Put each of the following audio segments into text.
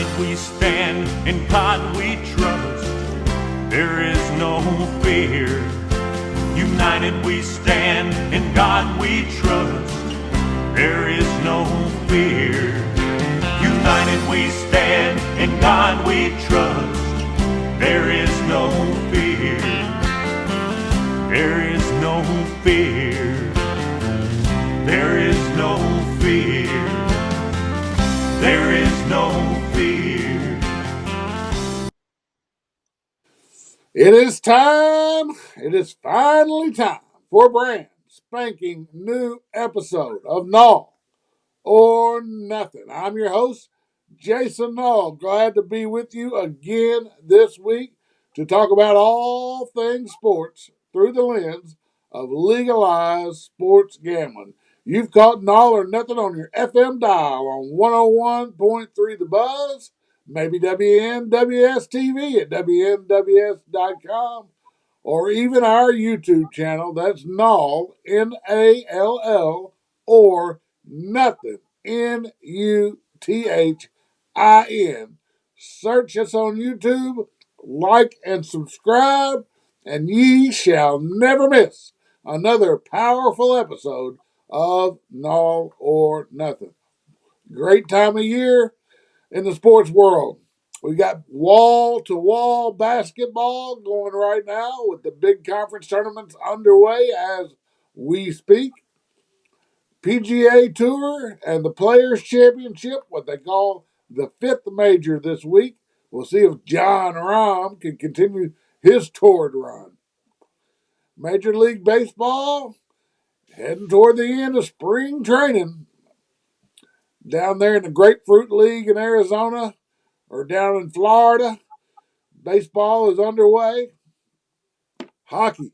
United we stand, in God we trust. There is no fear. United we stand, in God we trust. There is no fear. United we stand, in God we trust. There is no fear. There is no fear. There is no fear. There is no fear. It is time. It is finally time for a brand spanking new episode of Nall or Nothing. I'm your host, Jason Nall. Glad to be with you again this week to talk about all things sports through the lens of legalized sports gambling. You've caught Nall or Nothing on your FM dial on 101.3 The Buzz, maybe WNWS TV at WNWS.com, or even our YouTube channel. That's Nall, Nall, or Nothing, Nuthin. Search us on YouTube, like and subscribe, and ye shall never miss another powerful episode of Nall or Nothing. Great time of year in the sports world. We got wall to wall basketball going right now with the big conference tournaments underway as we speak. PGA Tour and the Players Championship, what they call the fifth major this week. We'll see if John Rahm can continue his torrid run. Major League Baseball heading toward the end of spring training. Down there in the Grapefruit League in Arizona or down in Florida, baseball is underway. Hockey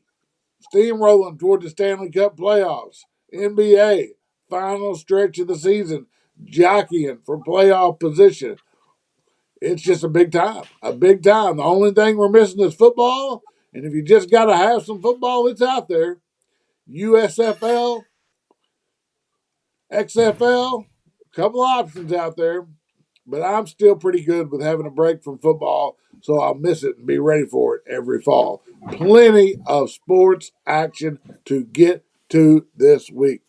steamrolling toward the Stanley Cup playoffs. NBA final stretch of the season, jockeying for playoff position. It's just a big time. A big time. The only thing we're missing is football. And if you just got to have some football, it's out there. USFL, XFL, a couple options out there. But I'm still pretty good with having a break from football, so I'll miss it and be ready for it every fall. Plenty of sports action to get to this week.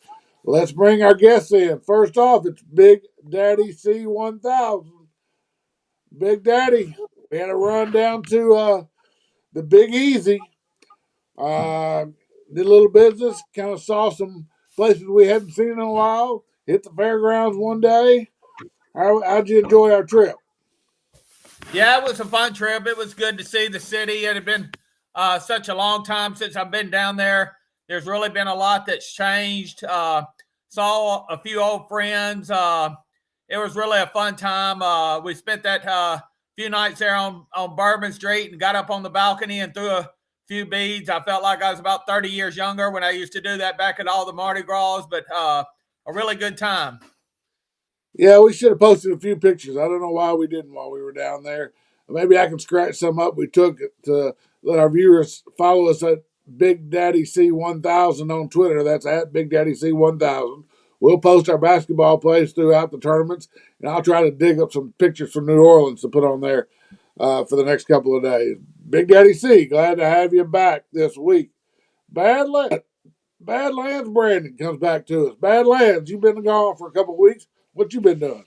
Let's bring our guests in. First off, it's Big Daddy C1000. Big Daddy, we had a run down to the Big Easy. Uh, did a little business, kind of saw some places we hadn't seen in a while. Hit the fairgrounds one day. How'd you enjoy our trip? Yeah, it was a fun trip. It was good to see the city. It had been such a long time since I've been down there. There's really been a lot that's changed. Saw a few old friends. It was really a fun time. We spent that few nights there on Bourbon Street and got up on the balcony and threw a few beads. I felt like I was about 30 years younger when I used to do that back at all the Mardi Gras, but a really good time. Yeah, we should have posted a few pictures. I don't know why we didn't while we were down there. Maybe I can scratch some up. We took to let our viewers follow us at Big Daddy C1000 on Twitter. That's at Big Daddy C1000. We'll post our basketball plays throughout the tournaments, and I'll try to dig up some pictures from New Orleans to put on there for the next couple of days. Big Daddy C, glad to have you back this week. Badlands Brandon comes back to us. Badlands, you've been gone for a couple of weeks. What you been doing?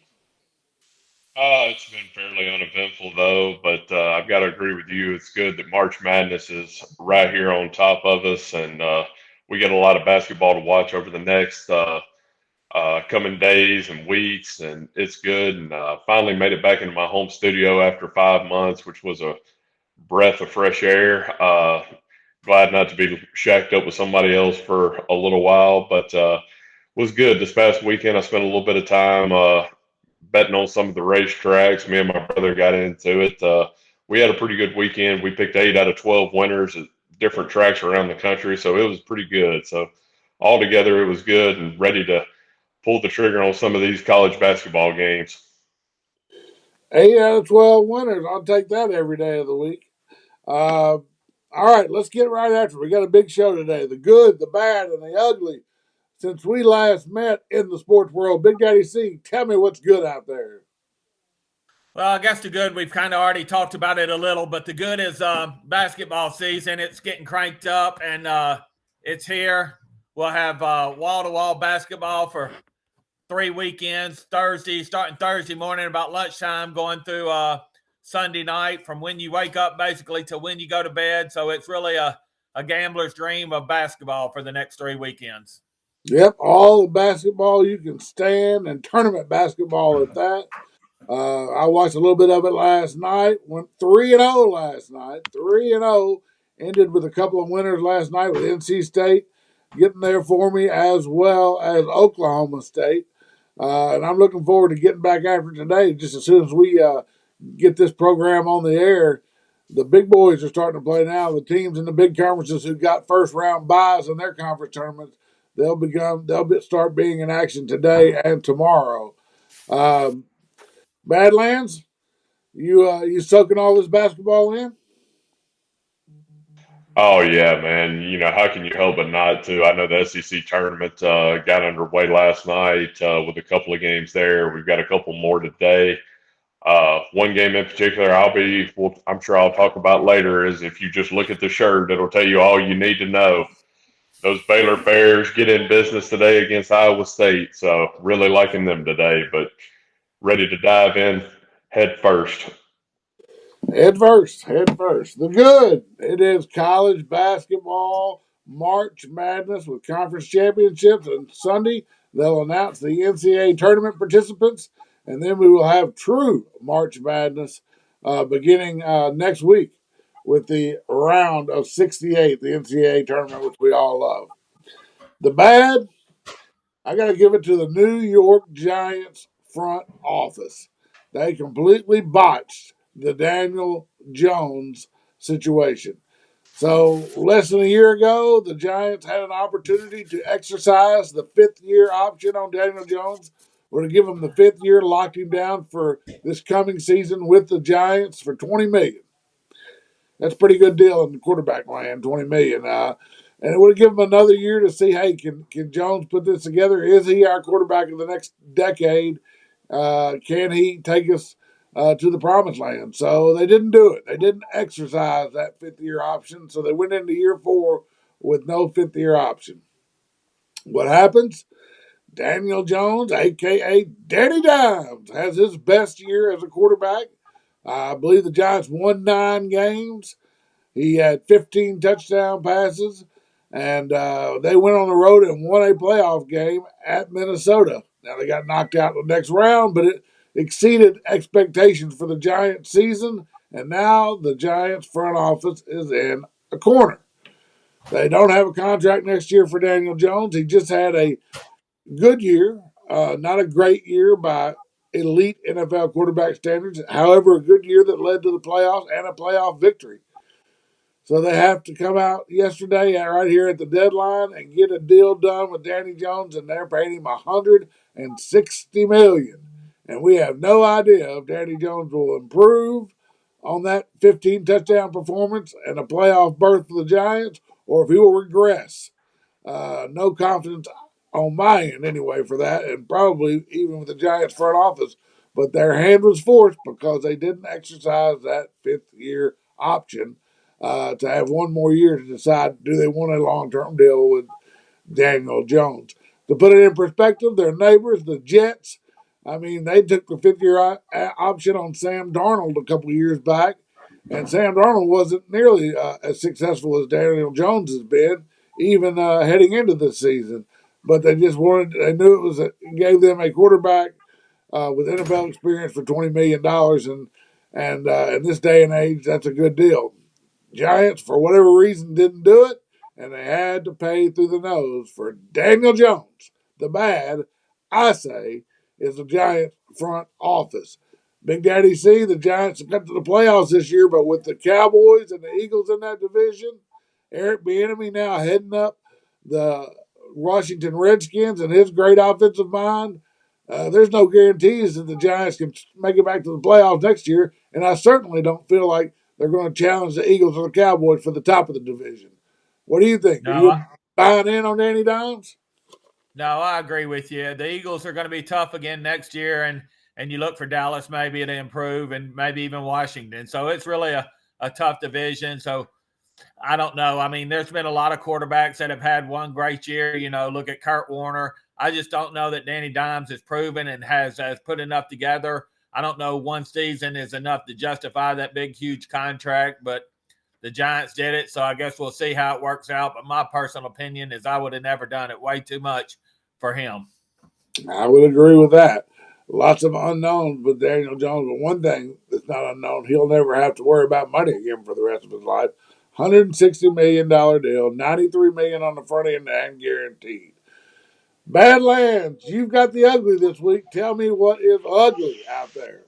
It's been fairly uneventful though, but I've got to agree with you. It's good that March Madness is right here on top of us, and we get a lot of basketball to watch over the next coming days and weeks, and it's good. And finally made it back into my home studio after 5 months, which was a breath of fresh air. Glad not to be shacked up with somebody else for a little while, but was good. This past weekend, I spent a little bit of time betting on some of the racetracks. Me and my brother got into it. We had a pretty good weekend. We picked 8 out of 12 winners at different tracks around the country, so it was pretty good. So altogether, it was good and ready to pull the trigger on some of these college basketball games. 8 out of 12 winners. I'll take that every day of the week. Uh, all right, let's get right after it. We got a big show today. The good, the bad, and the ugly. Since we last met in the sports world, Big Daddy C, tell me what's good out there. Well, I guess the good, we've kind of already talked about it a little, but the good is basketball season. It's getting cranked up and it's here. We'll have wall to wall basketball for 3 weekends. Thursday, starting Thursday morning about lunchtime, going through Sunday night from when you wake up basically to when you go to bed. So it's really a gambler's dream of basketball for the next 3 weekends. Yep, all the basketball you can stand, and tournament basketball at that. I watched a little bit of it last night. Went 3-0 last night. 3-0. Ended with a couple of winners last night with NC State getting there for me, as well as Oklahoma State. And I'm looking forward to getting back after today. Just as soon as we get this program on the air, the big boys are starting to play now. The teams in the big conferences who got first round buys in their conference tournaments, start being in action today and tomorrow. Um, Badlands, you soaking all this basketball in? Oh yeah, man. How can you help but not to? I know the SEC tournament got underway last night with a couple of games there. We've got a couple more today. One game in particular, I'm sure I'll talk about later. Is if you just look at the shirt, it'll tell you all you need to know. Those Baylor Bears get in business today against Iowa State. So really liking them today, but ready to dive in head first. Head first, head first. The good. It is college basketball March Madness with conference championships, and Sunday they'll announce the NCAA tournament participants, and then we will have true March Madness beginning next week with the round of 68, the NCAA tournament, which we all love. The bad, I got to give it to the New York Giants front office. They completely botched the Daniel Jones situation. So, less than a year ago, the Giants had an opportunity to exercise the 5th-year option on Daniel Jones, or to give him the 5th year, locked him down for this coming season with the Giants for $20 million. That's a pretty good deal in the quarterback land, $20 million. And it would have given him another year to see, hey, can Jones put this together? Is he our quarterback in the next decade? Can he take us to the promised land? So they didn't do it. They didn't exercise that 5th-year option. So they went into year 4 with no 5th-year option. What happens? Daniel Jones, a.k.a. Danny Dimes, has his best year as a quarterback. I believe the Giants won 9 games. He had 15 touchdown passes, and they went on the road and won a playoff game at Minnesota. Now, they got knocked out in the next round, but it exceeded expectations for the Giants season, and now the Giants front office is in a corner. They don't have a contract next year for Daniel Jones. He just had a good year, not a great year by elite NFL quarterback standards. However, a good year that led to the playoffs and a playoff victory. So they have to come out yesterday right here at the deadline and get a deal done with Danny Jones, and they're paying him $160 million. And we have no idea if Danny Jones will improve on that 15 touchdown performance and a playoff berth for the Giants, or if he will regress. No confidence on my end anyway for that, and probably even with the Giants front office. But their hand was forced because they didn't exercise that 5th-year option to have one more year to decide, do they want a long-term deal with Daniel Jones. To put it in perspective, their neighbors, the Jets, I mean, they took the 5th-year option on Sam Darnold a couple of years back, and Sam Darnold wasn't nearly as successful as Daniel Jones has been, even heading into this season. But they just they knew it gave them a quarterback with NFL experience for $20 million, and in this day and age, that's a good deal. Giants, for whatever reason, didn't do it, and they had to pay through the nose for Daniel Jones. The bad, I say, is the Giants front office. Big Daddy C, the Giants have got to the playoffs this year, but with the Cowboys and the Eagles in that division, Eric Bieniemy now heading up the Washington Redskins and his great offensive mind, there's no guarantees that the Giants can make it back to the playoffs next year, and I certainly don't feel like they're going to challenge the Eagles or the Cowboys for the top of the division. What do you think? Are No, you buying in on Danny Dimes? no, I agree with you. The Eagles are going to be tough again next year, and and you look for Dallas maybe to improve, and maybe even Washington. So it's really a tough division. So I don't know. I mean, there's been a lot of quarterbacks that have had one great year. Look at Kurt Warner. I just don't know that Danny Dimes has proven and has put enough together. I don't know one season is enough to justify that big, huge contract, but the Giants did it. So I guess we'll see how it works out. But my personal opinion is I would have never done it. Way too much for him. I would agree with that. Lots of unknowns with Daniel Jones, but one thing that's not unknown, he'll never have to worry about money again for the rest of his life. $160 million deal, $93 million on the front end and guaranteed. Badlands, you've got the ugly this week. Tell me what is ugly out there.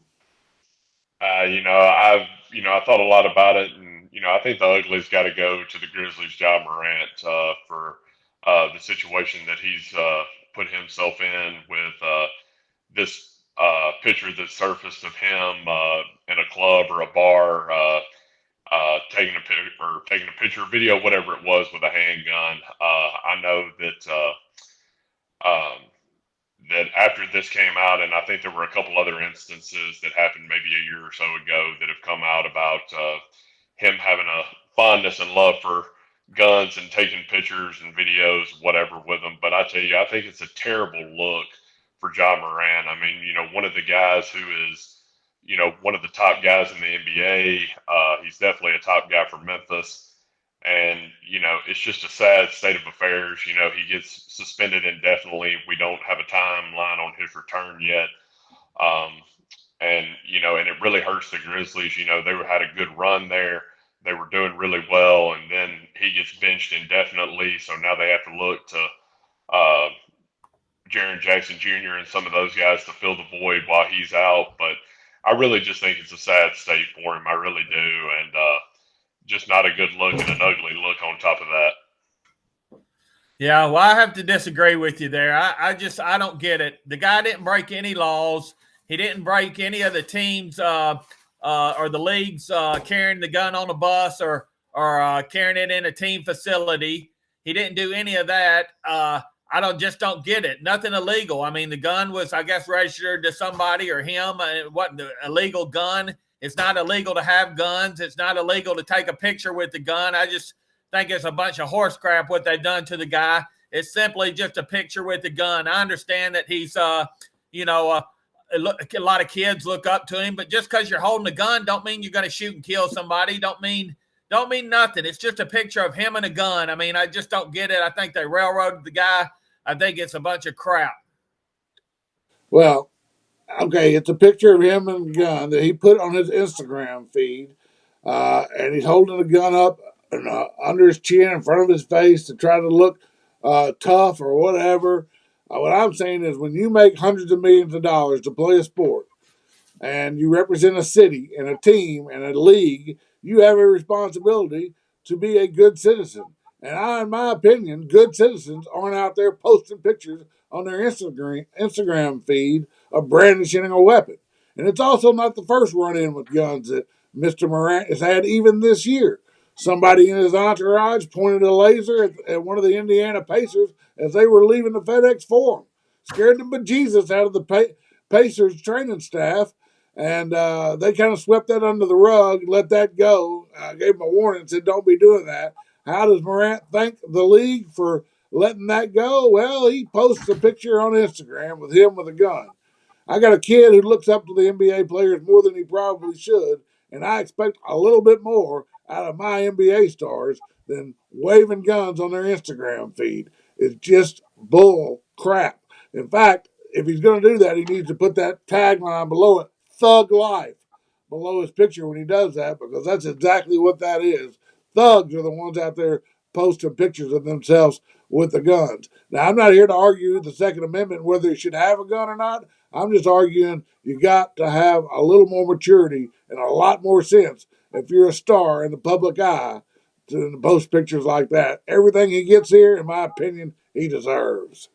I thought a lot about it, and I think the ugly's got to go to the Grizzlies' Ja Morant for the situation that he's put himself in with this picture that surfaced of him in a club or a bar taking a picture, video, whatever it was, with a handgun. I know that after this came out, and I think there were a couple other instances that happened maybe a year or so ago that have come out about him having a fondness and love for guns and taking pictures and videos, whatever, with them. But I tell you, I think it's a terrible look for Ja Morant. I mean, one of the guys who is, one of the top guys in the NBA. He's definitely a top guy for Memphis. And, it's just a sad state of affairs. He gets suspended indefinitely. We don't have a timeline on his return yet. And it really hurts the Grizzlies. They had a good run there. They were doing really well. And then he gets benched indefinitely. So now they have to look to Jaren Jackson Jr. and some of those guys to fill the void while he's out. But I really just think it's a sad state for him. I really do. And, just not a good look and an ugly look on top of that. Yeah, well, I have to disagree with you there. I don't get it. The guy didn't break any laws. He didn't break any of the teams or the leagues carrying the gun on a bus or carrying it in a team facility. He didn't do any of that. I don't get it. Nothing illegal. I mean, the gun was, I guess, registered to somebody or him. It wasn't an illegal gun. It's not illegal to have guns. It's not illegal to take a picture with the gun. I just think it's a bunch of horse crap what they've done to the guy. It's simply just a picture with the gun. I understand that he's, a lot of kids look up to him, but just because you're holding a gun don't mean you're going to shoot and kill somebody. Don't mean nothing. It's just a picture of him and a gun. I mean, I just don't get it. I think they railroaded the guy. I think it's a bunch of crap. Well, okay, it's a picture of him and a gun that he put on his Instagram feed, and he's holding the gun up under his chin in front of his face to try to look tough or whatever. What I'm saying is when you make hundreds of millions of dollars to play a sport and you represent a city and a team and a league, you have a responsibility to be a good citizen. And in my opinion, good citizens aren't out there posting pictures on their Instagram feed of brandishing a weapon. And it's also not the first run-in with guns that Mr. Morant has had even this year. Somebody in his entourage pointed a laser at one of the Indiana Pacers as they were leaving the FedEx Forum. Scared the bejesus out of the Pacers training staff, and they kind of swept that under the rug and let that go. Gave him a warning and said, don't be doing that. How does Morant thank the league for letting that go? Well, he posts a picture on Instagram with him with a gun. I got a kid who looks up to the NBA players more than he probably should, and I expect a little bit more out of my NBA stars than waving guns on their Instagram feed. It's just bull crap. In fact, if he's going to do that, he needs to put that tagline below it, Thug Life, below his picture when he does that, because that's exactly what that is. Thugs are the ones out there posting pictures of themselves with the guns. Now, I'm not here to argue the Second Amendment, whether you should have a gun or not. I'm just arguing you got to have a little more maturity and a lot more sense if you're a star in the public eye to post pictures like that. Everything he gets here, in my opinion, he deserves.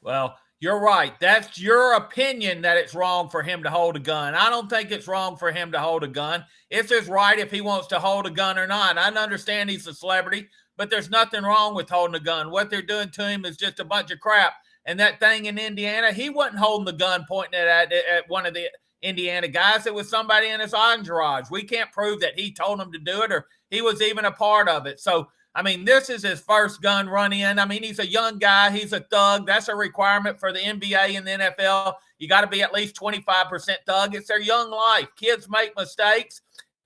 Well, you're right. That's your opinion that it's wrong for him to hold a gun. I don't think it's wrong for him to hold a gun. It's his right if he wants to hold a gun or not. I understand he's a celebrity, but there's nothing wrong with holding a gun. What they're doing to him is just a bunch of crap. and that thing in Indiana, he wasn't holding the gun pointing it at one of the Indiana guys. It was somebody in his entourage. We can't prove that he told him to do it or he was even a part of it. So, I mean, this is his first gun run in. I mean, he's a young guy. He's a thug. That's a requirement for the NBA and the NFL. You got to be at least 25% thug. It's their young life. Kids make mistakes.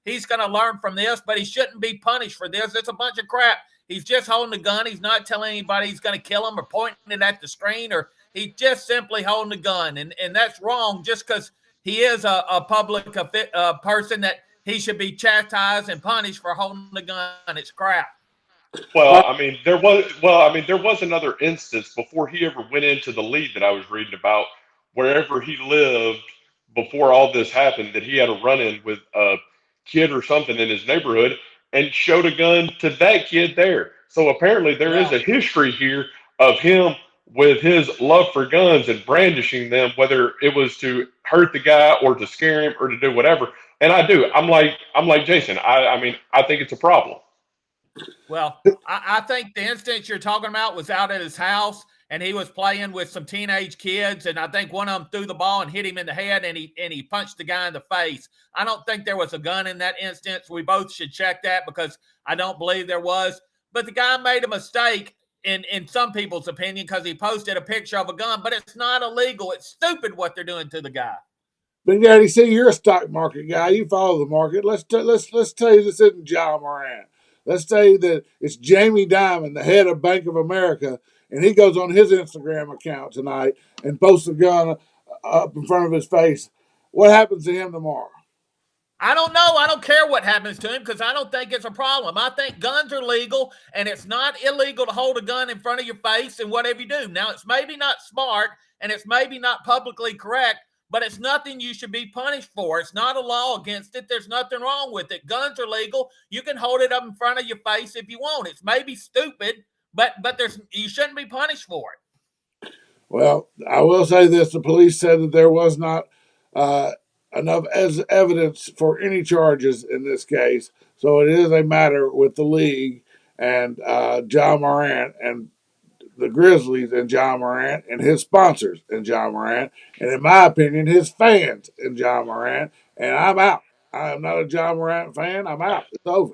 He's going to learn from this, but he shouldn't be punished for this. It's a bunch of crap. He's just holding a gun. He's not telling anybody he's going to kill him or pointing it at the screen, or he's just simply holding a gun. And that's wrong just because he is a public person that he should be chastised and punished for holding a gun. It's crap. Uh, There was another instance before he ever went into the league that I was reading about, wherever he lived before all this happened, that he had a run-in with a kid or something in his neighborhood and showed a gun to that kid there. So apparently there is Yeah. a history here of him with his love for guns and brandishing them, whether it was to hurt the guy or to scare him or to do whatever. And I do. I'm like Jason. I mean, I think it's a problem. Well, I think the instance you're talking about was out at his house, and he was playing with some teenage kids, and I think one of them threw the ball and hit him in the head, and he punched the guy in the face. I don't think there was a gun in that instance. We both should check that because I don't believe there was. But the guy made a mistake in some people's opinion because he posted a picture of a gun, but it's not illegal. It's stupid what they're doing to the guy. Big Daddy, see, you're a stock market guy. You follow the market. Let's tell you this isn't John Moran. Let's tell you that it's Jamie Dimon, the head of Bank of America, and he goes on his Instagram account tonight and posts a gun up in front of his face. What happens to him tomorrow? I don't know. I don't care what happens to him because I don't think it's a problem. I think guns are legal, and it's not illegal to hold a gun in front of your face and whatever you do. Now, it's maybe not smart and it's maybe not publicly correct, but it's nothing you should be punished for. It's not a law against it. There's nothing wrong with it. Guns are legal. You can hold it up in front of your face if you want. It's maybe stupid, but you shouldn't be punished for it. Well, I will say this: the police said that there was not uh, enough as evidence for any charges in this case, so it is a matter with the league and John Morant and the Grizzlies and John Morant and his sponsors and John Morant, and in my opinion, his fans and John Morant. And I'm out. I am not a John Morant fan. I'm out. It's over.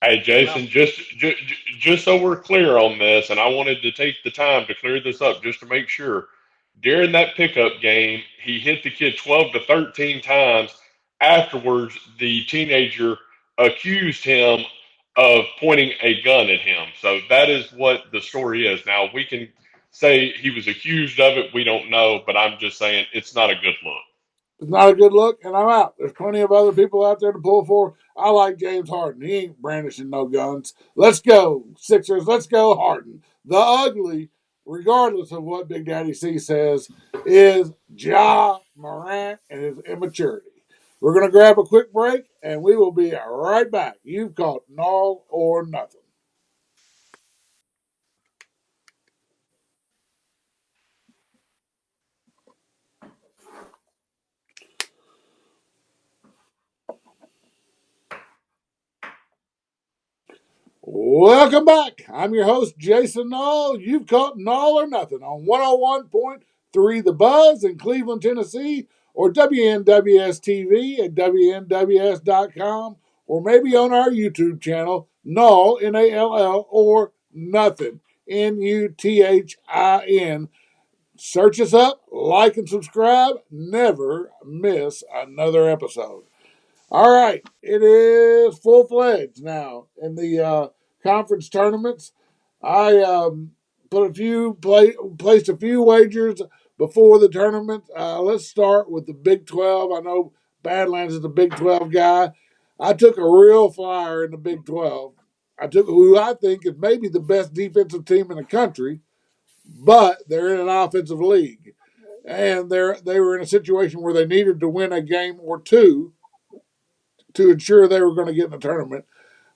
Hey, Well, Jason, just so we're clear on this, and I wanted to take the time to clear this up just to make sure. During that pickup game, he hit the kid 12 to 13 times. Afterwards, the teenager accused him of pointing a gun at him. So that is what the story is. Now, we can say he was accused of it. We don't know, but I'm just saying it's not a good look. It's not a good look, and I'm out. There's plenty of other people out there to pull for. I like James Harden. He ain't brandishing no guns. Let's go, Sixers. Let's go, Harden. The ugly, regardless of what Big Daddy C says, is Ja Morant and his immaturity. We're going to grab a quick break, and we will be right back. You've caught Nall or Nothing. Welcome back. I'm your host, Jason Nall. You've caught Nall or Nothing on 101.3 The Buzz in Cleveland, Tennessee, or WNWS TV at WNWS.com, or maybe on our YouTube channel, Nall, Nall, or Nuthin, Nuthin. Search us up, like and subscribe. Never miss another episode. All right, it is full fledged now in the conference tournaments. I put a few placed a few wagers before the tournament. Let's start with the Big 12. I know Badlands is the Big 12 guy. I took a real flyer in the Big 12. I took who I think is maybe the best defensive team in the country, but they're in an offensive league, and they were in a situation where they needed to win a game or two to ensure they were going to get in the tournament.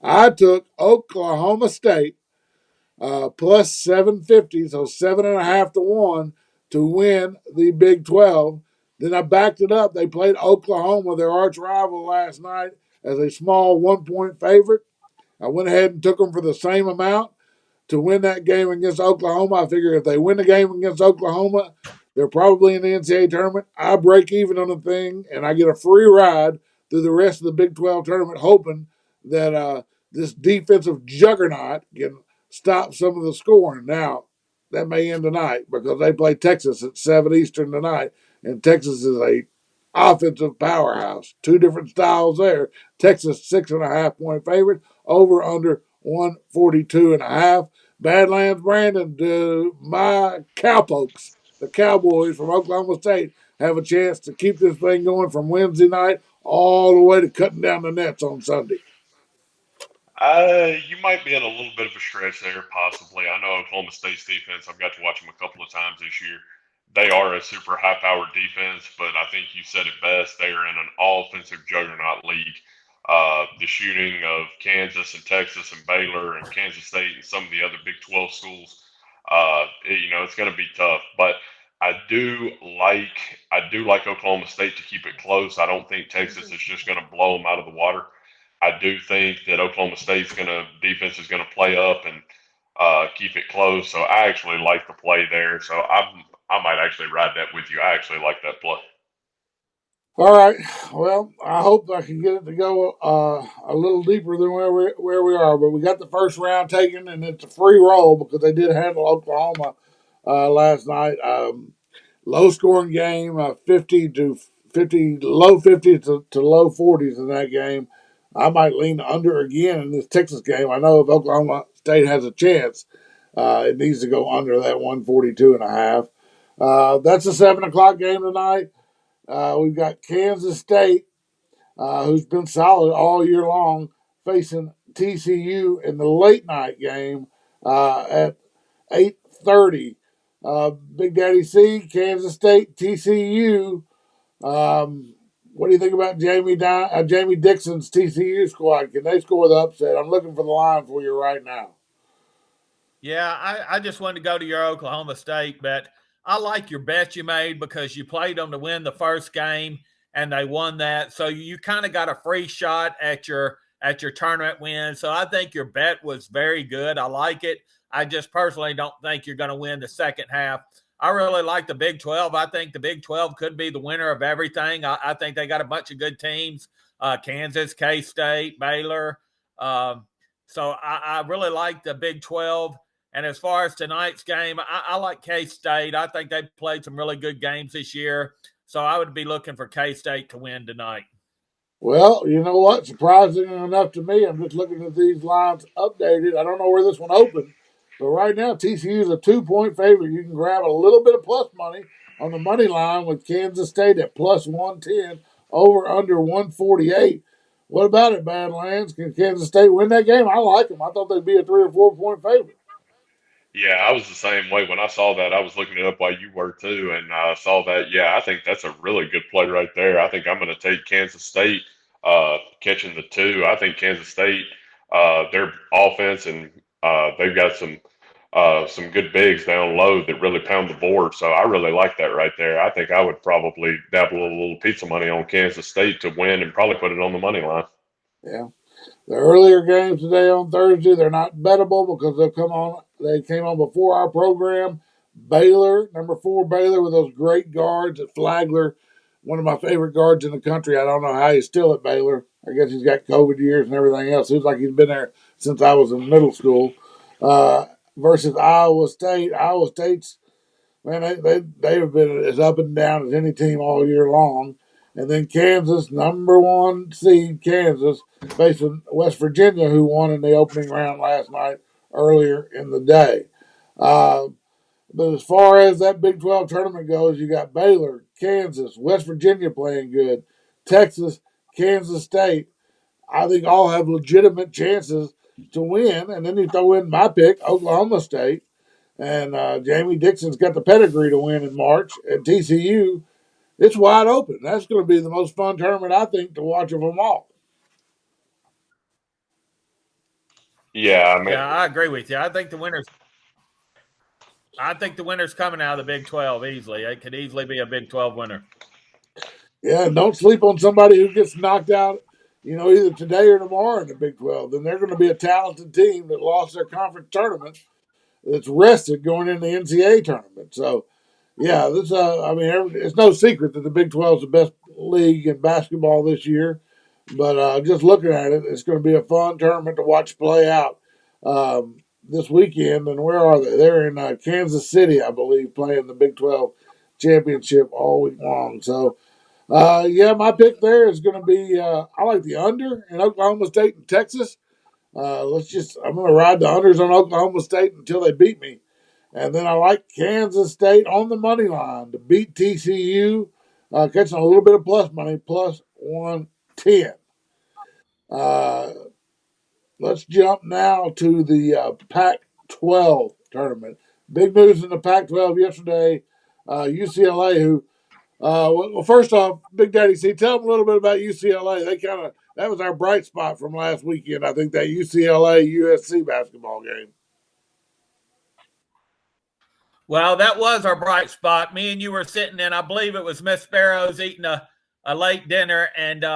I took Oklahoma State plus 750, so 7.5 to 1 to win the Big 12. Then I backed it up. They played Oklahoma, their arch rival, last night as a small 1 point favorite. I went ahead and took them for the same amount. to win that game against Oklahoma. I figure if they win the game against Oklahoma, they're probably in the NCAA tournament. I break even on the thing, and I get a free ride through the rest of the Big 12 tournament, hoping that this defensive juggernaut can stop some of the scoring. Now, that may end tonight because they play Texas at 7 Eastern tonight, and Texas is a offensive powerhouse. Two different styles there. Texas 6.5 point favorite, over under 142.5. Badlands Brandon, do my cowpokes, the Cowboys from Oklahoma State, have a chance to keep this thing going from Wednesday night all the way to cutting down the nets on Sunday? You might be in a little bit of a stretch there, possibly. I know Oklahoma State's defense. I've got to watch them a couple of times this year. They are a super high-powered defense, but I think you said it best. They are in an all-offensive juggernaut league. The shooting of Kansas and Texas and Baylor and Kansas State and some of the other Big 12 schools, it's going to be tough. But I do like Oklahoma State to keep it close. I don't think Texas is just going to blow them out of the water. I do think that Oklahoma State's defense is gonna play up and keep it close. So I actually like the play there. So I might actually ride that with you. I actually like that play. All right. Well, I hope I can get it to go a little deeper than where we are. But we got the first round taken, and it's a free roll because they did handle Oklahoma last night. Low scoring game, 50, low 50s to low 40s in that game. I might lean under again in this Texas game. I know if Oklahoma State has a chance, it needs to go under that 142.5. That's a 7 o'clock game tonight. We've got Kansas State, who's been solid all year long, facing TCU in the late night game at 8:30. Big Daddy C, Kansas State, TCU. What do you think about Jamie Dixon's TCU squad? Can they score the upset? I'm looking for the line for you right now. Yeah, I just wanted to go to your Oklahoma State bet. I like your bet you made because you played them to win the first game and they won that. So you kind of got a free shot at your tournament win. So I think your bet was very good. I like it. I just personally don't think you're going to win the second half. I really like the Big 12. I think the Big 12 could be the winner of everything. I think they got a bunch of good teams, Kansas, K-State, Baylor. So I really like the Big 12. And as far as tonight's game, I like K-State. I think they played some really good games this year. So I would be looking for K-State to win tonight. Well, you know what? Surprising enough to me, I'm just looking at these lines updated. I don't know where this one opened, but right now TCU is a 2 point favorite. You can grab a little bit of plus money on the money line with Kansas State at plus 110, over under 148. What about it, Badlands? Can Kansas State win that game? I like them. I thought they'd be a 3 or 4 point favorite. Yeah, I was the same way. When I saw that, I was looking it up while you were too, and I saw that. Yeah, I think that's a really good play right there. I think I'm going to take Kansas State catching the two. I think Kansas State, their offense, and they've got some good bigs down low that really pound the board. So I really like that right there. I think I would probably dabble a little pizza money on Kansas State to win and probably put it on the money line. Yeah. The earlier games today on Thursday, they're not bettable because they came on before our program. Baylor, number 4 Baylor with those great guards at Flagler, one of my favorite guards in the country. I don't know how he's still at Baylor. I guess he's got COVID years and everything else. Seems like he's been there since I was in middle school. Versus Iowa State. Iowa State's, man, they have been as up and down as any team all year long. And then Kansas, number 1 seed Kansas, facing West Virginia, who won in the opening round last night earlier in the day. Uh, but as far as that Big 12 tournament goes, you got Baylor, Kansas, West Virginia playing good, Texas, Kansas State. I think all have legitimate chances to win. And then you throw in my pick, Oklahoma State. And Jamie Dixon's got the pedigree to win in March. And TCU, it's wide open. That's going to be the most fun tournament, I think, to watch of them all. Yeah, I mean, Yeah, I agree with you. I think the winner's coming out of the Big 12 easily. It could easily be a Big 12 winner. Yeah, don't sleep on somebody who gets knocked out, either today or tomorrow in the Big 12. Then they're going to be a talented team that lost their conference tournament that's rested going into the NCAA tournament. So, yeah, this I mean, it's no secret that the Big 12 is the best league in basketball this year. But just looking at it, it's going to be a fun tournament to watch play out this weekend. And where are they? They're in Kansas City, I believe, playing the Big 12 championship all week long. So, yeah, my pick there is going to be I like the under in Oklahoma State and Texas. I'm going to ride the unders on Oklahoma State until they beat me. And then I like Kansas State on the money line to beat TCU, catching a little bit of plus money, plus 110. Uh, let's jump now to the Pac 12 tournament. Big news in the Pac 12 yesterday. UCLA, who, well, first off, Big Daddy C, tell them a little bit about UCLA. That was our bright spot from last weekend, I think, that UCLA USC basketball game. Well, that was our bright spot. Me and you were sitting in, I believe it was Miss Sparrow's eating a late dinner, and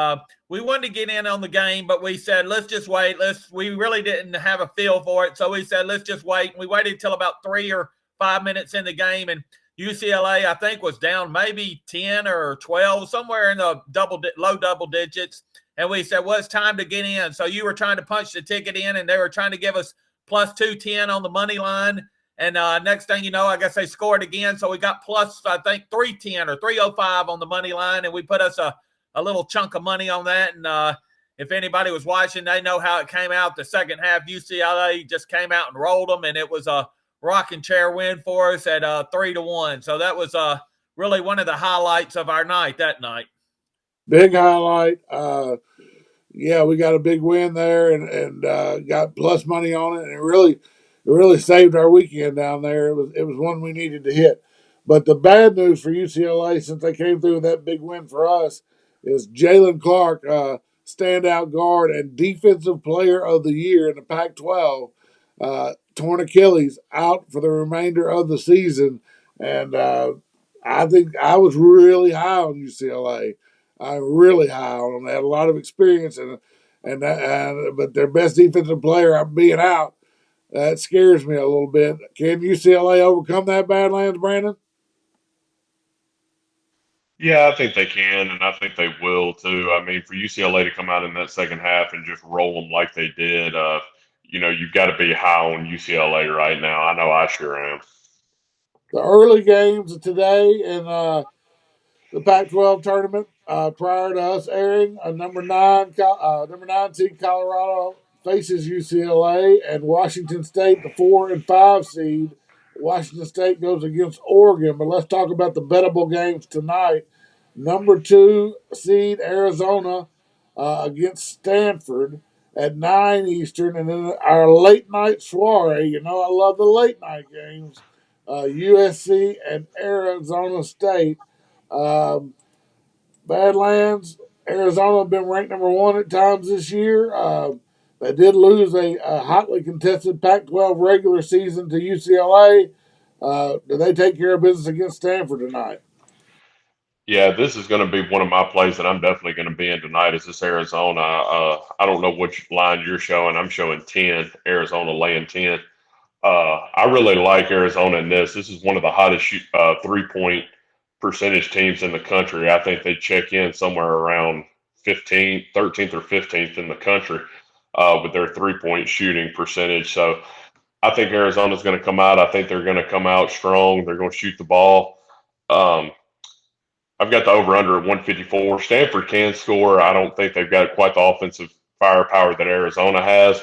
we wanted to get in on the game, but we said, let's just wait. We really didn't have a feel for it, so we said, let's just wait. And we waited until about 3 or 5 minutes in the game, and UCLA, I think, was down maybe 10 or 12, somewhere in the low double digits. And we said, well, it's time to get in. So you were trying to punch the ticket in, and they were trying to give us plus 210 on the money line. And next thing you know, I guess they scored again. So we got plus, I think, 310 or 305 on the money line. And we put us a little chunk of money on that. And if anybody was watching, they know how it came out. The second half, UCLA just came out and rolled them. And it was a rocking chair win for us at 3-1. So that was really one of the highlights of our night that night. Big highlight. Yeah, we got a big win there and got plus money on it, and it really saved our weekend down there. It was one we needed to hit. But the bad news for UCLA, since they came through with that big win for us, is Jalen Clark, standout guard and defensive player of the year in the Pac-12, torn Achilles, out for the remainder of the season. And I think I was really high on UCLA. I'm really high on them. They had a lot of experience, but their best defensive player being out, that scares me a little bit. Can UCLA overcome that, Badlands, Brandon? Yeah, I think they can, and I think they will too. I mean, for UCLA to come out in that second half and just roll them like they did, you've got to be high on UCLA right now. I know I sure am. The early games of today in the Pac-12 tournament, prior to us airing, number nine seed Colorado faces UCLA, and Washington State, the 4 and 5 seed. Washington State goes against Oregon. But let's talk about the bettable games tonight. Number 2 seed Arizona against Stanford at 9 Eastern, and then our late night soiree. You know I love the late night games. USC and Arizona State. Um, Badlands, Arizona have been ranked number 1 at times this year. They did lose a hotly contested Pac-12 regular season to UCLA. Do they take care of business against Stanford tonight? Yeah, this is going to be one of my plays that I'm definitely going to be in tonight. Is this Arizona? I don't know which line you're showing. I'm showing 10. Arizona laying 10. I really like Arizona in this. This is one of the hottest 3-point percentage teams in the country. I think they check in somewhere around 13th or 15th in the country with their 3-point shooting percentage. So I think Arizona's going to come out. I think they're going to come out strong. They're going to shoot the ball. Um, I've got the over under at 154. Stanford can score. I don't think they've got quite the offensive firepower that Arizona has,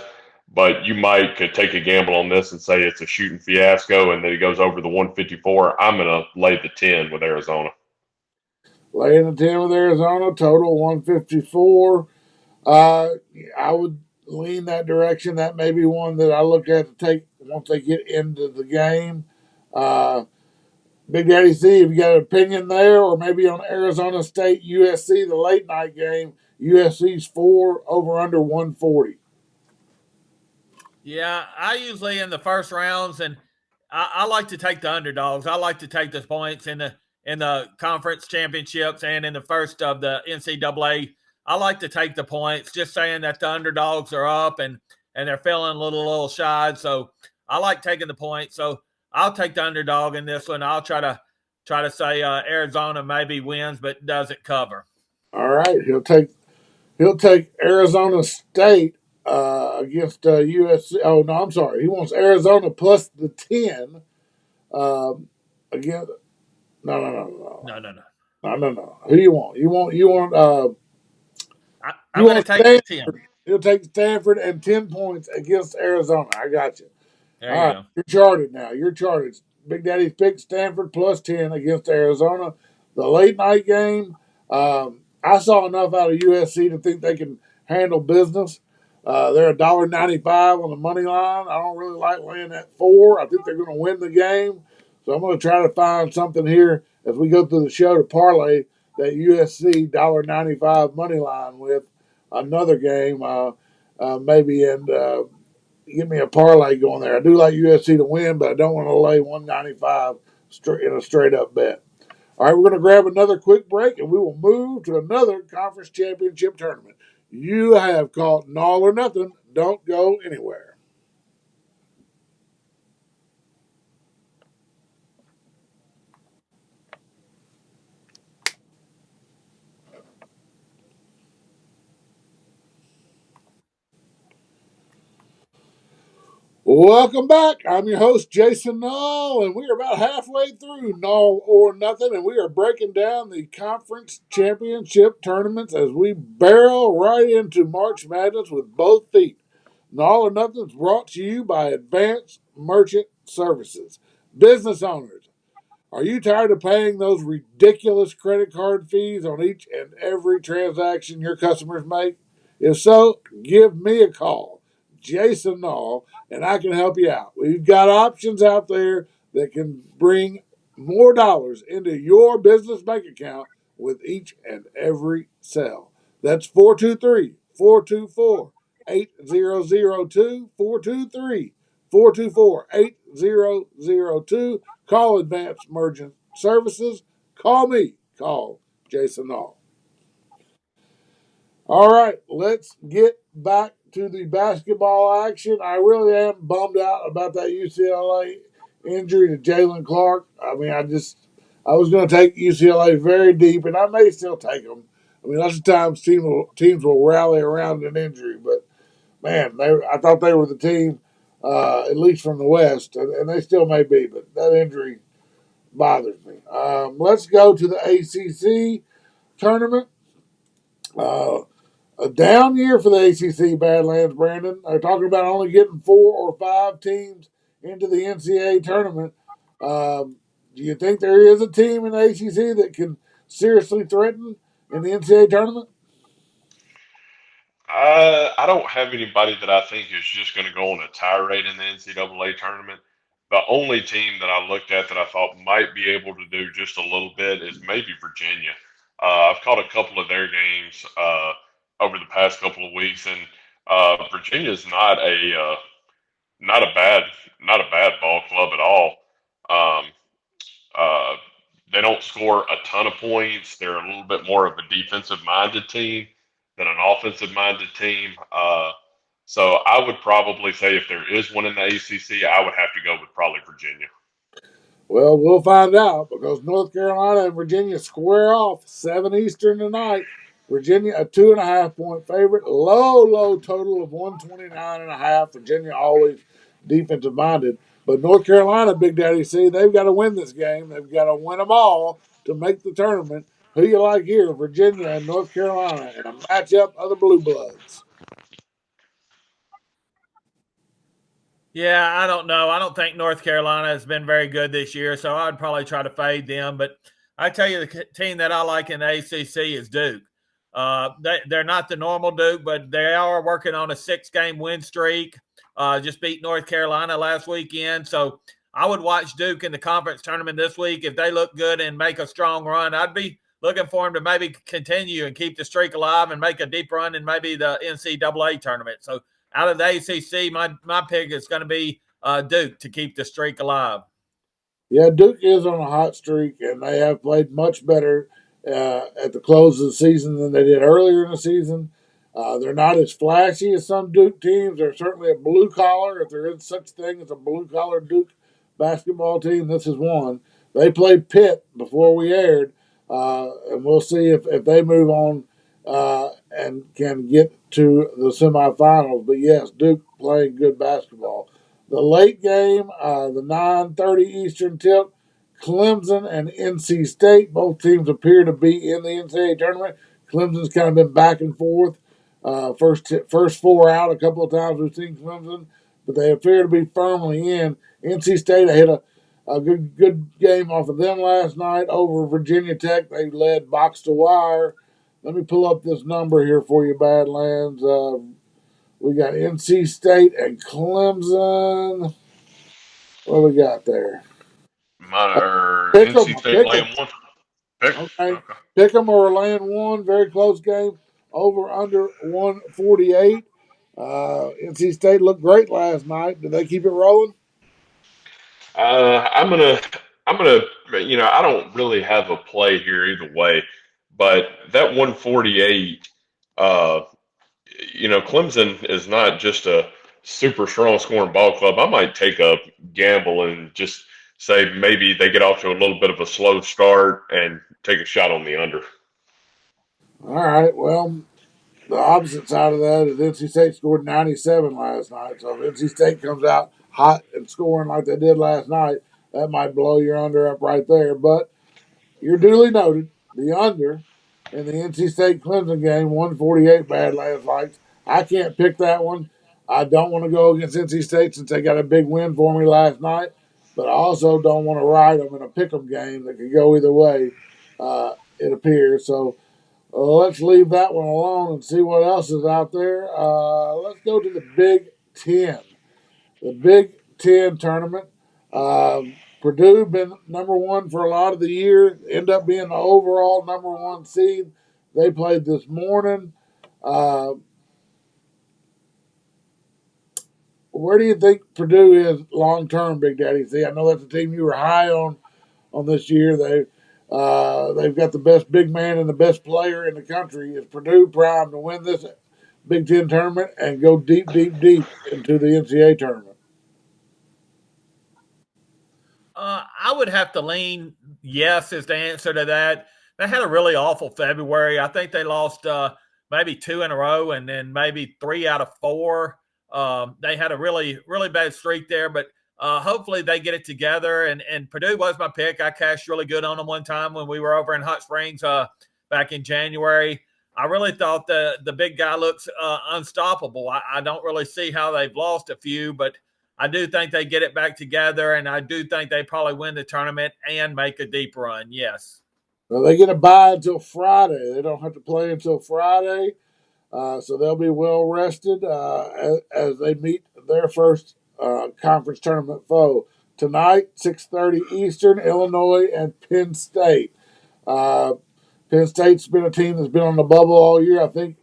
but you could take a gamble on this and say it's a shooting fiasco and then it goes over the 154. I'm going to lay the 10 with Arizona. Laying the 10 with Arizona, total 154. I would lean that direction. That may be one that I look at to take once they get into the game. Big Daddy C, have you got an opinion there, or maybe on Arizona State USC, the late night game? USC's 4 over under 140. Yeah, I usually in the first rounds, and I like to take the underdogs. I like to take the points in the conference championships and in the first of the NCAA. I like to take the points, just saying that the underdogs are up and they're feeling a little shy. So I like taking the point, so I'll take the underdog in this one. I'll try to say Arizona maybe wins but doesn't cover. All right, he'll take Arizona State against USC. Oh no, I'm sorry. He wants Arizona plus the 10 against. No, no, no, no, No, no, no. no, no, no. Who you want? You I'm going to want take the 10. Stanford. He'll take Stanford and 10 points against Arizona. I got you. There All you right, go. you're charted now. You're charted. Big Daddy's picked Stanford plus 10 against Arizona. The late night game, I saw enough out of USC to think they can handle business. They're $1.95 on the money line. I don't really like laying at 4. I think they're going to win the game. So I'm going to try to find something here as we go through the show to parlay that USC $1.95 money line with another game, maybe, and give me a parlay going there. I do like USC to win, but I don't want to lay 195 straight in a straight up bet. All right, we're going to grab another quick break, and we will move to another conference championship tournament. You have caught Nall or Nuthin. Don't go anywhere. Welcome back. I'm your host, Jason Nall, and we are about halfway through Nall or Nothing, and we are breaking down the conference championship tournaments as we barrel right into March Madness with both feet. Nall or Nothing is brought to you by Advanced Merchant Services. Business owners, are you tired of paying those ridiculous credit card fees on each and every transaction your customers make? If so, give me a call, Jason Nall, and I can help you out. We've got options out there that can bring more dollars into your business bank account with each and every sale. That's 423-424-8002, 423-424-8002. Call Advanced Merchant Services. Call me. Call Jason Nall. All right, let's get back to the basketball action. I really am bummed out about that UCLA injury to Jalen Clark. I mean, I was going to take UCLA very deep, and I may still take them. I mean, lots of times teams will rally around an injury, but man, I thought they were the team, at least from the West, and they still may be, but that injury bothers me. Let's go to the ACC tournament. Uh, a down year for the ACC Badlands, Brandon. They're talking about only getting 4 or 5 teams into the NCAA tournament. Do you think there is a team in the ACC that can seriously threaten in the NCAA tournament? I don't have anybody that I think is just going to go on a tirade in the NCAA tournament. The only team that I looked at that I thought might be able to do just a little bit is maybe Virginia. I've caught a couple of their games over the past couple of weeks, and Virginia's not a bad not a bad ball club at all. Um, uh, they don't score a ton of points. They're a little bit more of a defensive minded team than an offensive minded team. So I would probably say if there is one in the ACC, I would have to go with probably Virginia. Well, we'll find out because North Carolina and Virginia square off 7 Eastern tonight. Virginia a 2.5 point favorite. Low total of 129.5. Virginia always defensive minded. But North Carolina, Big Daddy, see, they've got to win this game. They've got to win them all to make the tournament. Who you like here, Virginia and North Carolina, in a matchup of the Blue Bloods? Yeah, I don't know. I don't think North Carolina has been very good this year, so I'd probably try to fade them. But I tell you, the team that I like in the ACC is Duke. They're not the normal Duke, but they are working on a 6-game win streak. Just beat North Carolina last weekend. So I would watch Duke in the conference tournament this week. If they look good and make a strong run, I'd be looking for them to maybe continue and keep the streak alive and make a deep run in maybe the NCAA tournament. So out of the ACC, my pick is going to be Duke to keep the streak alive. Yeah, Duke is on a hot streak, and they have played much better at the close of the season than they did earlier in the season. They're not as flashy as some Duke teams. They're certainly a blue collar, if there is such thing as a blue collar Duke basketball team. This is one. They played Pitt before we aired, and we'll see if they move on and can get to the semifinals. But yes, Duke playing good basketball. The late game, the 9:30 Eastern tip, Clemson and NC State. Both teams appear to be in the NCAA tournament. Clemson's kind of been back and forth. First four out a couple of times we've seen Clemson, but they appear to be firmly in. NC State hit a good game off of them last night over Virginia Tech. They led box to wire. Let me pull up this number here for you, Badlands. We got NC State and Clemson. What do we got there? Mine are Pick NC 'em, State pick 'em. laying one. Pick 'em. Okay, Okay. pick 'em or land one. Very close game. Over under 148. NC State looked great last night. Did they keep it rolling? I'm gonna, I'm gonna, I don't really have a play here either way, but that 148, uh, Clemson is not just a super strong scoring ball club. I might take a gamble and just say maybe they get off to a little bit of a slow start and take a shot on the under. All right. Well, the opposite side of that is NC State scored 97 last night. So if NC State comes out hot and scoring like they did last night, that might blow your under up right there. But you're duly noted. The under in the NC State Clemson game, 148 Badlands likes. I can't pick that one. I don't want to go against NC State since they got a big win for me last night, but I also don't want to ride them in a pick 'em game that could go either way, it appears. So let's leave that one alone and see what else is out there. Let's go to the Big Ten. The Big Ten tournament. Purdue been number one for a lot of the year. End up being the overall number one seed. They played this morning. Uh, where do you think Purdue is long term, Big Daddy? See, I know that's a team you were high on this year. They've got the best big man and the best player in the country. Is Purdue primed to win this Big Ten tournament and go deep, deep, deep into the NCAA tournament? I would have to lean yes as the answer to that. They had a really awful February. I think they lost maybe two in a row and then maybe three out of four. They had a really, really bad streak there, but hopefully they get it together. And Purdue was my pick. I cashed really good on them one time when we were over in Hot Springs back in January. I really thought the big guy looks unstoppable. I don't really see how they've lost a few, but I do think they get it back together, and I do think they probably win the tournament and make a deep run. Yes. Well, they get a bye until Friday. They don't have to play until Friday, so they'll be well rested as they meet their first conference tournament foe tonight, 6:30 Eastern. Illinois and Penn State. Uh, Penn State's been a team that's been on the bubble all year. I think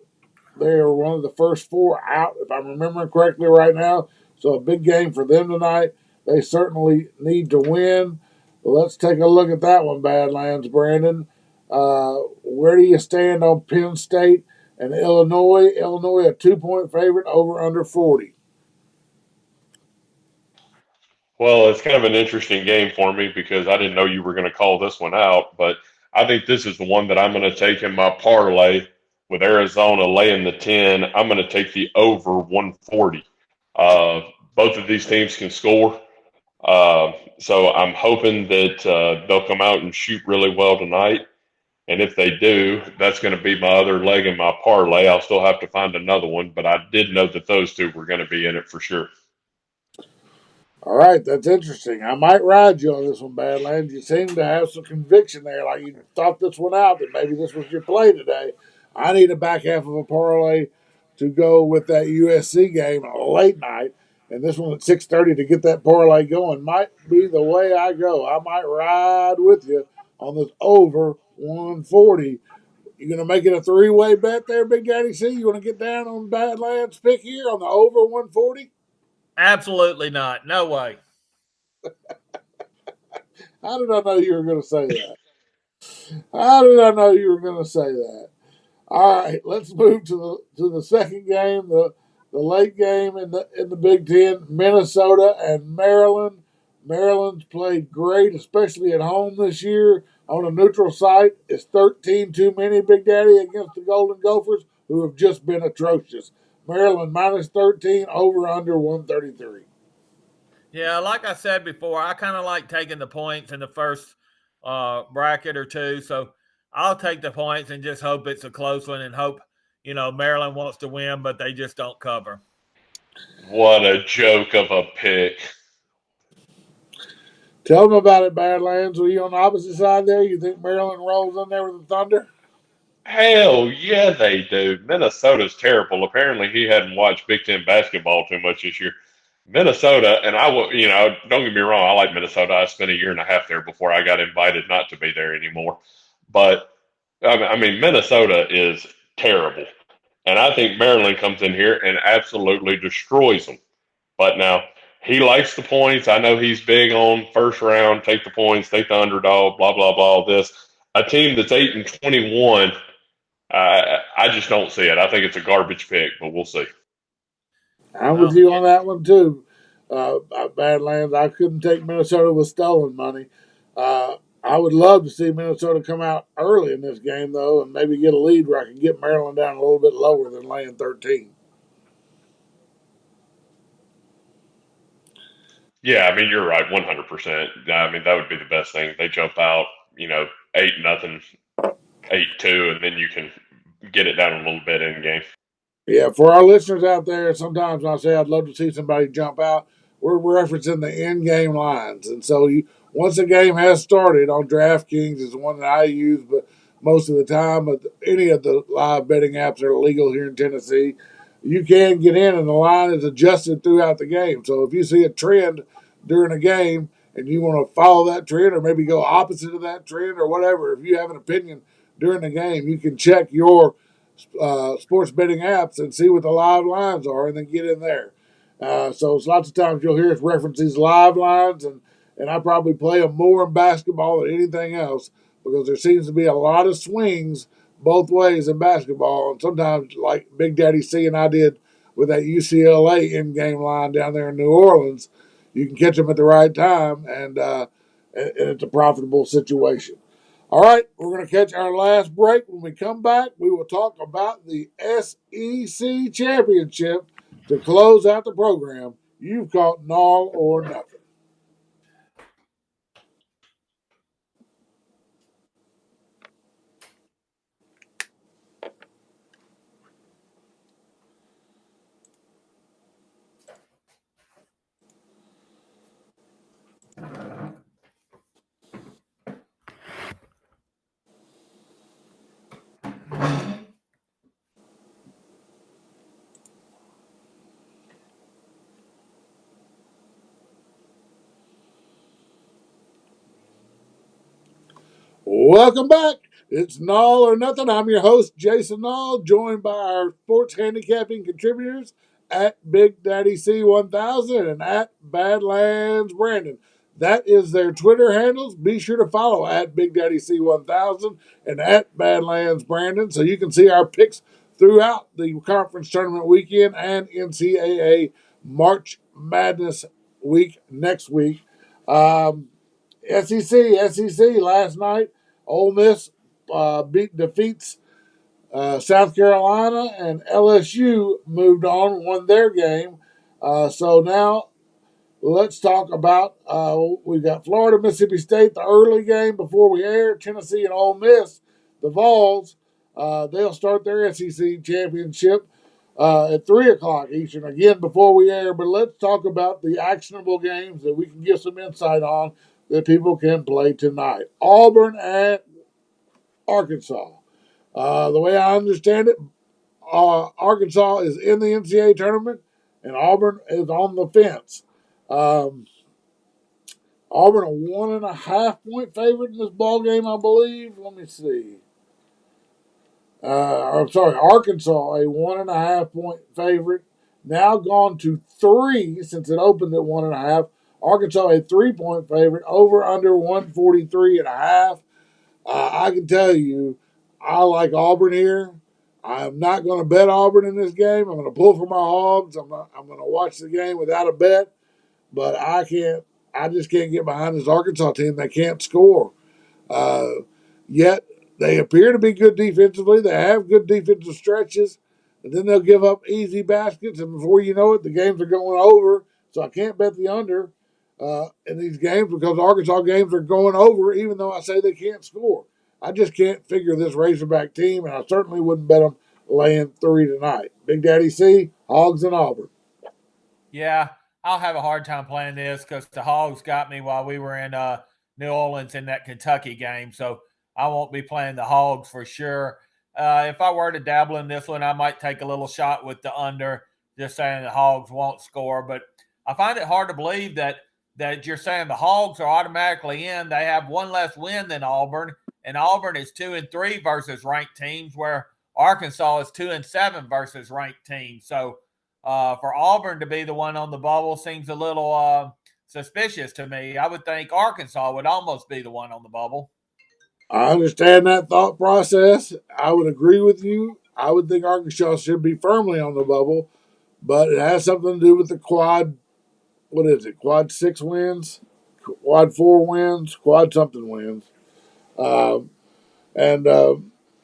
they are one of the first four out, if I'm remembering correctly right now. So a big game for them tonight. They certainly need to win. But let's take a look at that one, Badlands, Brandon. Where do you stand on Penn State and Illinois? Illinois a 2-point favorite over under 40. Well, it's kind of an interesting game for me because I didn't know you were going to call this one out, but I think this is the one that I'm going to take in my parlay with Arizona laying the 10. I'm going to take the over 140. Uh, Both of these teams can score. So I'm hoping that they'll come out and shoot really well tonight. And if they do, that's going to be my other leg in my parlay. I'll still have to find another one, but I did know that those two were going to be in it for sure. All right, that's interesting. I might ride you on this one, Badlands. You seem to have some conviction there, like you thought this one out, that maybe this was your play today. I need a back half of a parlay to go with that USC game on a late night, and this one at 6:30 to get that parlay going might be the way I go. I might ride with you on this over 140. You gonna make it a three-way bet there, Big Daddy C? You want to get down on Badlands pick here on the over 140? Absolutely not. No way. How did I know you were going to say that? How did I know you were going to say that? All right, let's move to the second game, the late game in the Big Ten, Minnesota and Maryland. Maryland's played great, especially at home this year on a neutral site. It's 13 too many, Big Daddy, against the Golden Gophers, who have just been atrocious. Maryland minus 13, over under 133. Yeah, like I said before, I kind of like taking the points in the first bracket or two. So I'll take the points and just hope it's a close one and hope, Maryland wants to win, but they just don't cover. What a joke of a pick. Tell them about it, Badlands. Were you on the opposite side there? You think Maryland rolls in there with the Thunder? Hell yeah, they do. Minnesota's terrible. Apparently, he hadn't watched Big Ten basketball too much this year. Minnesota, and I will, don't get me wrong, I like Minnesota. I spent a year and a half there before I got invited not to be there anymore. But, I mean, Minnesota is terrible. And I think Maryland comes in here and absolutely destroys them. But now, he likes the points. I know he's big on first round, take the points, take the underdog, blah, blah, blah, all this. A team that's 8-21, I just don't see it. I think it's a garbage pick, but we'll see. I'm with Well, you on that one too, Badlands. I couldn't take Minnesota with stolen money. I would love to see Minnesota come out early in this game though, and maybe get a lead where I can get Maryland down a little bit lower than laying 13. Yeah, I mean, you're right, 100%. I mean, that would be the best thing. They jump out, 8-0, 8-2, and then you can get it down a little bit in game. Yeah, for our listeners out there, sometimes when I say I'd love to see somebody jump out, we're referencing the in-game lines. And so once the game has started on DraftKings is the one that I use, but most of the time, but any of the live betting apps are legal here in Tennessee. You can get in, and the line is adjusted throughout the game. So if you see a trend during a game and you want to follow that trend or maybe go opposite of that trend or whatever, if you have an opinion during the game, you can check your sports betting apps and see what the live lines are and then get in there. So it's lots of times you'll hear us reference these live lines, and I probably play them more in basketball than anything else because there seems to be a lot of swings both ways in basketball. And sometimes, like Big Daddy C and I did with that UCLA in-game line down there in New Orleans, you can catch them at the right time, and it's a profitable situation. All right, we're going to catch our last break. When we come back, we will talk about the SEC Championship to close out the program. You've caught Nall or Nothing. Welcome back. It's Nall or Nothing. I'm your host, Jason Nall, joined by our sports handicapping contributors at Big Daddy C1000 and at Badlands Brandon. That is their Twitter handles. Be sure to follow at Big Daddy C1000 and at Badlands Brandon so you can see our picks throughout the conference tournament weekend and NCAA March Madness week next week. SEC last night. Ole Miss defeats South Carolina, and LSU moved on, won their game. So now let's talk about we've got Florida, Mississippi State, the early game before we air. Tennessee and Ole Miss, the Vols. They'll start their SEC championship at 3 o'clock Eastern again before we air. But let's talk about the actionable games that we can give some insight on that people can play tonight. Auburn at Arkansas. The way I understand it, Arkansas is in the NCAA tournament, and Auburn is on the fence. Um, Auburn a 1.5 point favorite in this ball game, I believe. Let me see. I'm sorry, Arkansas a 1.5 point favorite. Now gone to 3 since it opened at 1.5. Arkansas a 3 point favorite. Over under 143.5. I can tell you, I like Auburn here. I'm not going to bet Auburn in this game. I'm going to pull for my Hogs. I'm going to watch the game without a bet, but I can't. I just can't get behind this Arkansas team. They can't score. Uh, Yet they appear to be good defensively. They have good defensive stretches, and then they'll give up easy baskets, and before you know it, the games are going over. So I can't bet the under in these games because Arkansas games are going over, even though I say they can't score. I just can't figure this Razorback team, and I certainly wouldn't bet them laying 3 tonight. Big Daddy C, Hogs and Auburn. Yeah, I'll have a hard time playing this because the Hogs got me while we were in New Orleans in that Kentucky game. So I won't be playing the Hogs for sure. If I were to dabble in this one, I might take a little shot with the under, just saying the Hogs won't score. But I find it hard to believe that you're saying the Hogs are automatically in. They have one less win than Auburn, and Auburn is 2-3 versus ranked teams, where Arkansas is 2-7 versus ranked teams. So for Auburn to be the one on the bubble seems a little suspicious to me. I would think Arkansas would almost be the one on the bubble. I understand that thought process. I would agree with you. I would think Arkansas should be firmly on the bubble, but it has something to do with the quad. What is it? Quad 6 wins, quad 4 wins, quad something wins. Um, and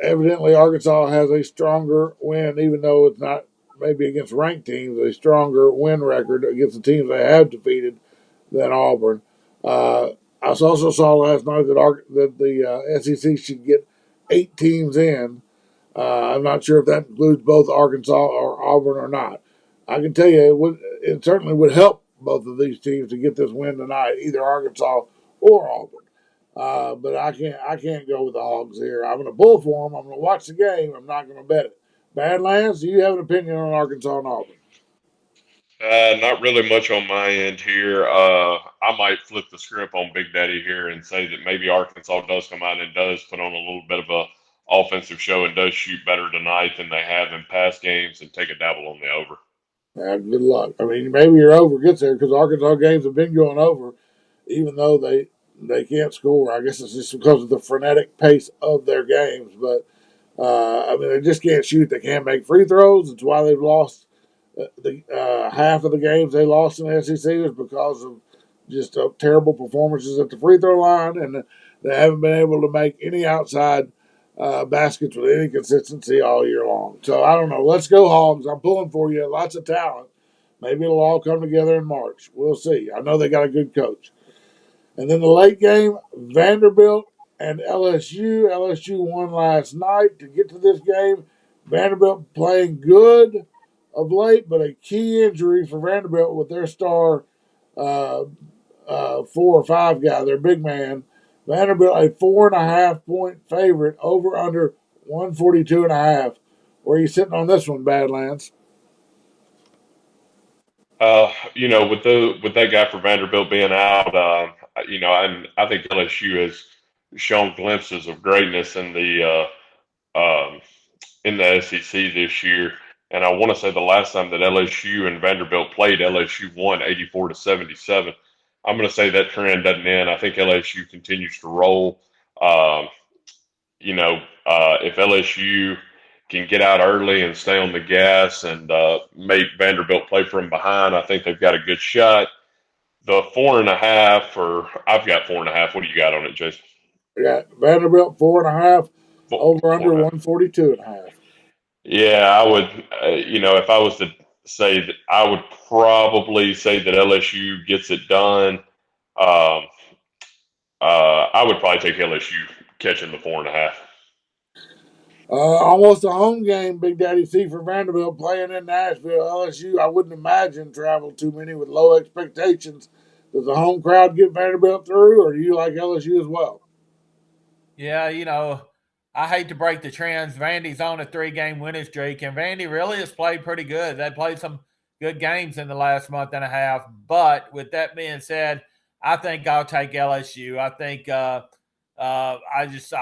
evidently, Arkansas has a stronger win, even though it's not maybe against ranked teams, a stronger win record against the teams they have defeated than Auburn. Uh, I also saw last night that the SEC should get 8 teams in. I'm not sure if that includes both Arkansas or Auburn or not. I can tell you it certainly would help both of these teams to get this win tonight, either Arkansas or Auburn. But I can't go with the Hogs here. I'm going to pull for them. I'm going to watch the game. I'm not going to bet it. Badlands, do you have an opinion on Arkansas and Auburn? Not really much on my end here. I might flip the script on Big Daddy here and say that maybe Arkansas does come out and does put on a little bit of a offensive show and does shoot better tonight than they have in past games and take a dabble on the over. Good luck. I mean, maybe your over gets there because Arkansas games have been going over, even though they can't score. I guess it's just because of the frenetic pace of their games. But I mean, they just can't shoot. They can't make free throws. It's why they've lost the half of the games they lost in the SEC was because of just terrible performances at the free throw line, and they haven't been able to make any outside baskets with any consistency all year long. So I don't know. Let's go Hogs. I'm pulling for you. Lots of talent. Maybe it'll all come together in March. We'll see. I know they got a good coach. And then the late game, Vanderbilt and LSU. LSU won last night to get to this game. Vanderbilt playing good of late, but a key injury for Vanderbilt with their star uh, 4 or 5 guy, their big man. Vanderbilt a 4.5 point favorite over under 142.5. Where are you sitting on this one, Badlands? With that guy for Vanderbilt being out, I think LSU has shown glimpses of greatness in the SEC this year. And I want to say the last time that LSU and Vanderbilt played, LSU won 84-77. I'm going to say that trend doesn't end. I think LSU continues to roll. Um, if LSU can get out early and stay on the gas and make Vanderbilt play from behind, I think they've got a good shot. The 4.5, or I've got 4.5. What do you got on it, Jason? We got Vanderbilt 4.5 over Four under and a half. 142.5. Yeah, I would. If I was to say that, I would probably say that LSU gets it done. Um, I would probably take LSU catching the 4.5. Almost a home game, Big Daddy C for Vanderbilt playing in Nashville. LSU, I wouldn't imagine travel too many with low expectations. Does the home crowd get Vanderbilt through, or do you like LSU as well? Yeah, I hate to break the trends. Vandy's on a 3-game winning streak, and Vandy really has played pretty good. They played some good games in the last month and a half. But with that being said, I think I'll take LSU. I think I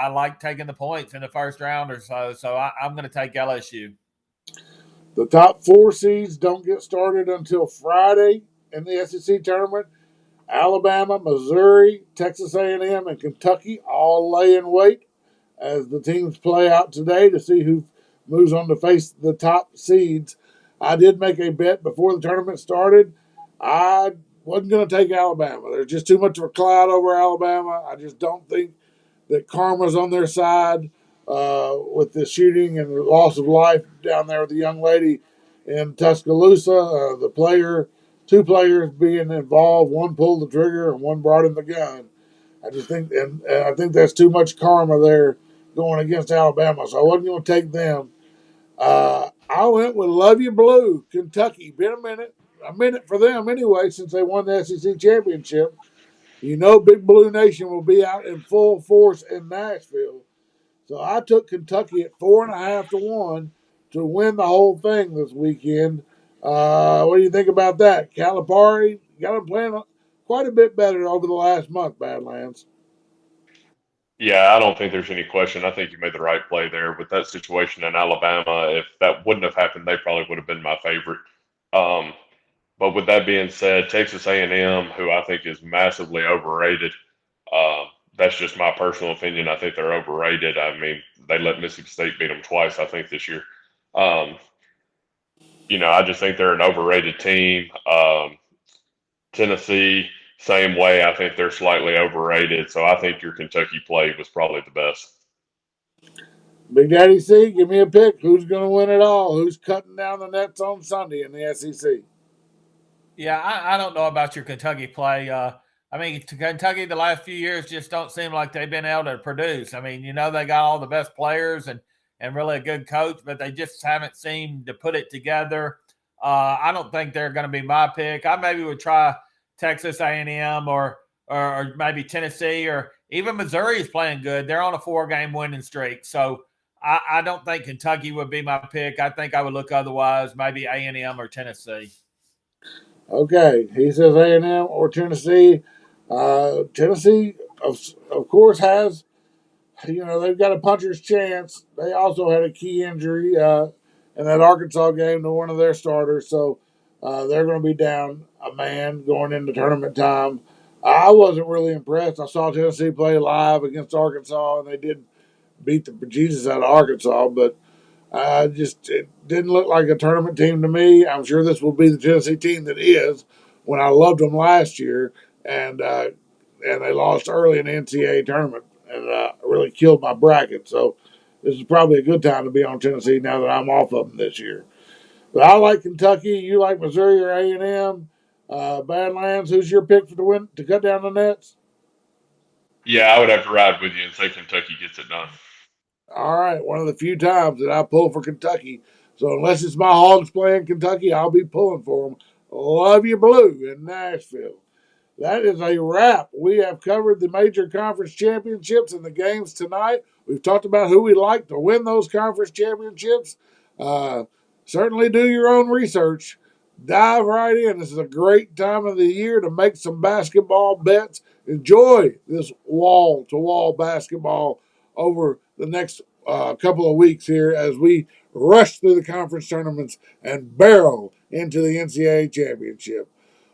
like taking the points in the first round or so. So I'm going to take LSU. The top 4 seeds don't get started until Friday in the SEC tournament. Alabama, Missouri, Texas A&M, and Kentucky all lay in wait as the teams play out today to see who moves on to face the top seeds. I did make a bet before the tournament started. I wasn't going to take Alabama. There's just too much of a cloud over Alabama. I just don't think that karma's on their side with the shooting and the loss of life down there with the young lady in Tuscaloosa. Two players being involved. One pulled the trigger and one brought in the gun. I just think, and I think that's too much karma there going against Alabama. So I wasn't going to take them. I went with Love You Blue, Kentucky. Been a minute for them anyway, since they won the SEC championship. You know, Big Blue Nation will be out in full force in Nashville. So I took Kentucky at 4.5 to 1 to win the whole thing this weekend. What do you think about that? Calipari got him playing quite a bit better over the last month, Badlands. Yeah, I don't think there's any question. I think you made the right play there with that situation in Alabama. If that wouldn't have happened, they probably would have been my favorite. Um, but with that being said, Texas A&M, who I think is massively overrated, uh, that's just my personal opinion. I think they're overrated. I mean, they let Mississippi State beat them twice, I think, this year. Um, I just think they're an overrated team. Tennessee, same way. I think they're slightly overrated. So I think your Kentucky play was probably the best. Big Daddy C, give me a pick. Who's going to win it all? Who's cutting down the nets on Sunday in the SEC? Yeah, I don't know about your Kentucky play. I mean, Kentucky the last few years just don't seem like they've been able to produce. I mean, they got all the best players and really a good coach, but they just haven't seemed to put it together. I don't think they're going to be my pick. I maybe would try Texas A&M or maybe Tennessee, or even Missouri is playing good. They're on a 4-game winning streak. So I don't think Kentucky would be my pick. I think I would look otherwise, maybe A&M or Tennessee. Okay, he says A&M or Tennessee. Tennessee, of course, has, they've got a puncher's chance. They also had a key injury in that Arkansas game to one of their starters, so they're going to be down a man going into tournament time. I wasn't really impressed. I saw Tennessee play live against Arkansas, and they did beat the bejesus out of Arkansas, but it didn't look like a tournament team to me. I'm sure this will be the Tennessee team that is. When I loved them last year, and they lost early in the NCAA tournament, and really killed my bracket. So this is probably a good time to be on Tennessee now that I'm off of them this year. But I like Kentucky. You like Missouri or A&M? Badlands, who's your pick for the win to cut down the nets? Yeah, I would have to ride with you and say Kentucky gets it done. All right, one of the few times that I pull for Kentucky. So unless it's my Hogs playing Kentucky, I'll be pulling for them. Love you blue in Nashville. That is a wrap. We have covered the major conference championships and the games tonight. We've talked about who we like to win those conference championships. Uh, Certainly do your own research. Dive right in. This is a great time of the year to make some basketball bets. Enjoy this wall-to-wall basketball over the next couple of weeks here as we rush through the conference tournaments and barrel into the NCAA championship.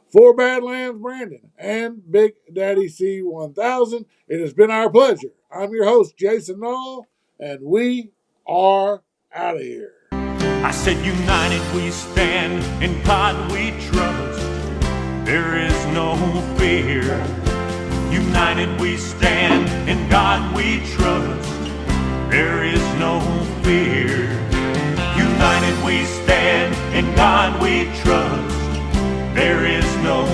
For Badlands Brandon and Big Daddy C1000, it has been our pleasure. I'm your host, Jason Nall, and we are out of here. I said, united we stand, in God we trust. There is no fear. United we stand, in God we trust. There is no fear. United we stand, in God we trust. There is no